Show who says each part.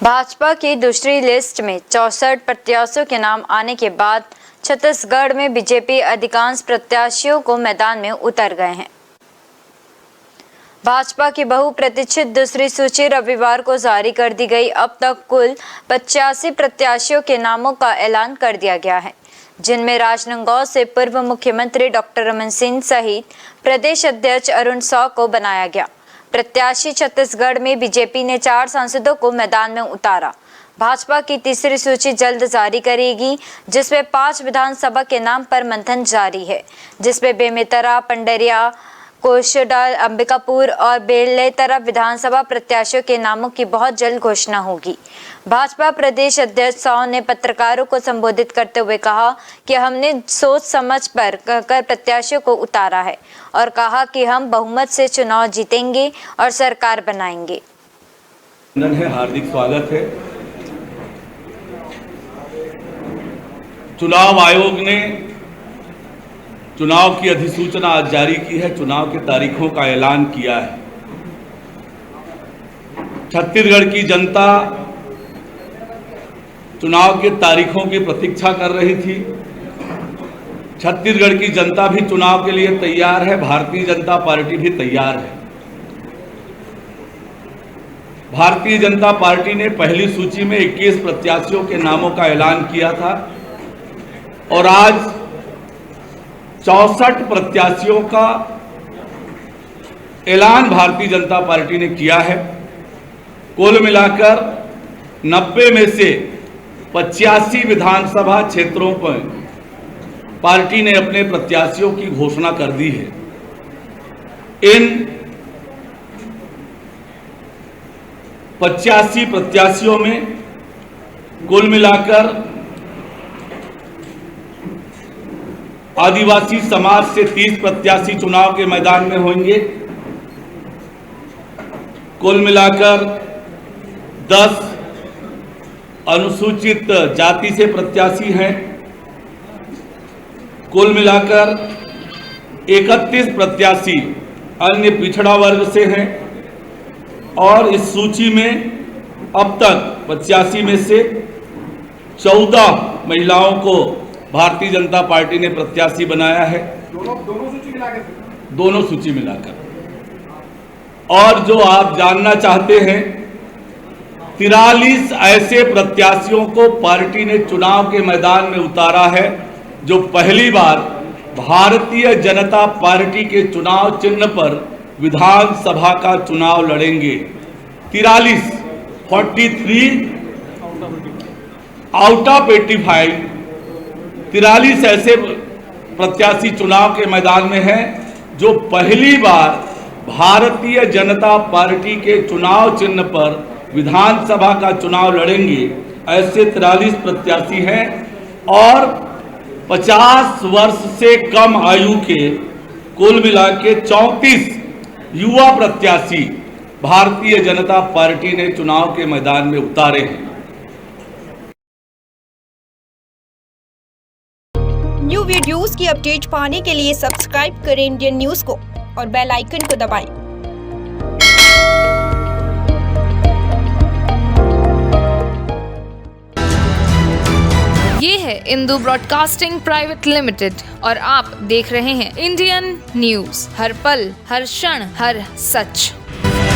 Speaker 1: भाजपा की दूसरी लिस्ट में 64 प्रत्याशियों के नाम आने के बाद छत्तीसगढ़ में बीजेपी अधिकांश प्रत्याशियों को मैदान में उतर गए हैं। भाजपा की बहुप्रतीक्षित दूसरी सूची रविवार को जारी कर दी गई। अब तक कुल 85 प्रत्याशियों के नामों का ऐलान कर दिया गया है, जिनमें राजनांदगांव से पूर्व मुख्यमंत्री डॉक्टर रमन सिंह सहित प्रदेश अध्यक्ष अरुण साव को बनाया गया प्रत्याशी। छत्तीसगढ़ में बीजेपी ने 4 सांसदों को मैदान में उतारा। भाजपा की तीसरी सूची जल्द जारी करेगी, जिसमें 5 विधानसभा के नाम पर मंथन जारी है, जिसमें बेमेतरा, पंडरिया, कोषाडाल, अंबिकापुर और बेलतरा विधानसभा प्रत्याशियों के नामों की बहुत जल्द घोषणा होगी। भाजपा प्रदेश अध्यक्ष साव ने पत्रकारों को संबोधित करते हुए कहा कि हमने सोच समझ कर प्रत्याशियों को उतारा है और कहा कि हम बहुमत से चुनाव जीतेंगे और सरकार बनाएंगे।
Speaker 2: हार्दिक स्वागत है। चुनाव आयोग ने चुनाव की अधिसूचना आज जारी की है। चुनाव की तारीखों का ऐलान किया है। छत्तीसगढ़ की जनता चुनाव की तारीखों की प्रतीक्षा कर रही थी। छत्तीसगढ़ की जनता भी चुनाव के लिए तैयार है। भारतीय जनता पार्टी भी तैयार है। भारतीय जनता पार्टी ने पहली सूची में 21 प्रत्याशियों के नामों का ऐलान किया था और आज 64 प्रत्याशियों का ऐलान भारतीय जनता पार्टी ने किया है। कुल मिलाकर 90 में से 85 विधानसभा क्षेत्रों पर पार्टी ने अपने प्रत्याशियों की घोषणा कर दी है। इन 85 प्रत्याशियों में कुल मिलाकर आदिवासी समाज से 30 प्रत्याशी चुनाव के मैदान में होंगे। कुल मिलाकर 10 अनुसूचित जाति से प्रत्याशी हैं। कुल मिलाकर 31 प्रत्याशी अन्य पिछड़ा वर्ग से हैं और इस सूची में अब तक 85 में से 14 महिलाओं को भारतीय जनता पार्टी ने प्रत्याशी बनाया है। दोनों सूची मिलाकर। और जो आप जानना चाहते हैं, 43 ऐसे प्रत्याशियों को पार्टी ने चुनाव के मैदान में उतारा है जो पहली बार भारतीय जनता पार्टी के चुनाव चिन्ह पर विधानसभा का चुनाव लड़ेंगे। 43 आउट ऑफ 85 43 ऐसे प्रत्याशी चुनाव के मैदान में हैं जो पहली बार भारतीय जनता पार्टी के चुनाव चिन्ह पर विधानसभा का चुनाव लड़ेंगे। ऐसे 43 प्रत्याशी हैं और 50 वर्ष से कम आयु के कुल मिला के 34 युवा प्रत्याशी भारतीय जनता पार्टी ने चुनाव के मैदान में उतारे हैं।
Speaker 3: न्यू वीडियोस की अपडेट पाने के लिए सब्सक्राइब करें इंडियन न्यूज को और बेल आइकन को दबाएं।
Speaker 4: ये है इंदू ब्रॉडकास्टिंग प्राइवेट लिमिटेड और आप देख रहे हैं इंडियन न्यूज। हर पल, हर क्षण, हर सच।